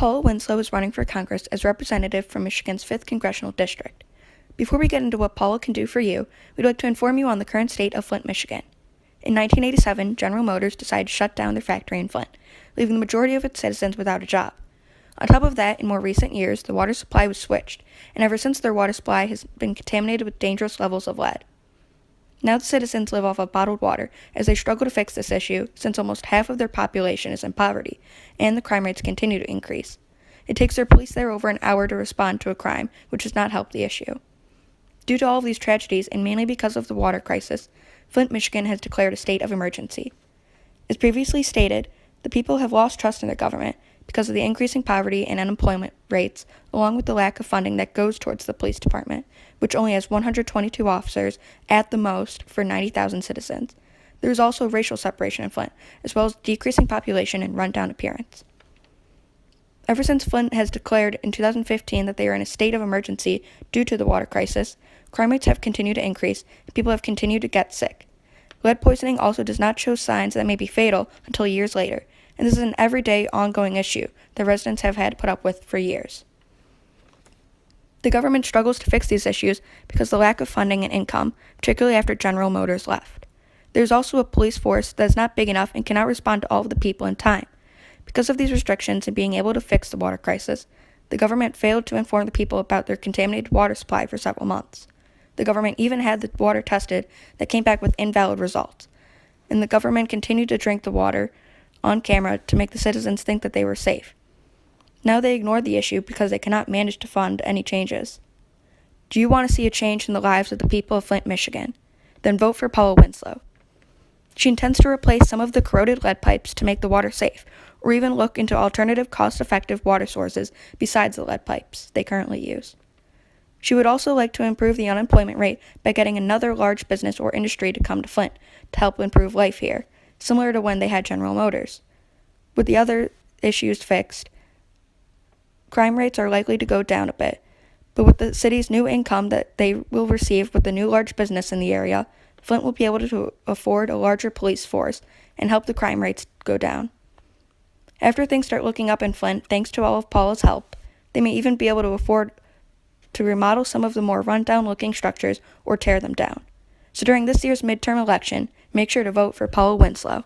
Paula Winslow is running for Congress as representative from Michigan's 5th Congressional District. Before we get into what Paula can do for you, we'd like to inform you on the current state of Flint, Michigan. In 1987, General Motors decided to shut down their factory in Flint, leaving the majority of its citizens without a job. On top of that, in more recent years, the water supply was switched, and ever since their water supply has been contaminated with dangerous levels of lead. Now the citizens live off of bottled water as they struggle to fix this issue since almost half of their population is in poverty, and the crime rates continue to increase. It takes their police there over an hour to respond to a crime, which does not help the issue. Due to all of these tragedies, and mainly because of the water crisis, Flint, Michigan has declared a state of emergency. As previously stated, the people have lost trust in their government because of the increasing poverty and unemployment rates, along with the lack of funding that goes towards the police department, which only has 122 officers at the most for 90,000 citizens. There is also racial separation in Flint, as well as decreasing population and rundown appearance. Ever since Flint has declared in 2015 that they are in a state of emergency due to the water crisis, crime rates have continued to increase, and people have continued to get sick. Lead poisoning also does not show signs that may be fatal until years later, and this is an everyday, ongoing issue that residents have had to put up with for years. The government struggles to fix these issues because of the lack of funding and income, particularly after General Motors left. There is also a police force that is not big enough and cannot respond to all of the people in time. Because of these restrictions and being able to fix the water crisis, the government failed to inform the people about their contaminated water supply for several months. The government even had the water tested that came back with invalid results, and the government continued to drink the water on camera to make the citizens think that they were safe. Now they ignored the issue because they cannot manage to fund any changes. Do you want to see a change in the lives of the people of Flint, Michigan? Then vote for Paula Winslow. She intends to replace some of the corroded lead pipes to make the water safe, or even look into alternative cost-effective water sources besides the lead pipes they currently use. She would also like to improve the unemployment rate by getting another large business or industry to come to Flint to help improve life here, similar to when they had General Motors. With the other issues fixed, crime rates are likely to go down a bit, but with the city's new income that they will receive with the new large business in the area, Flint will be able to afford a larger police force and help the crime rates go down. After things start looking up in Flint, thanks to all of Paula's help, they may even be able to afford to remodel some of the more run-down-looking structures or tear them down. So during this year's midterm election, make sure to vote for Paula Winslow.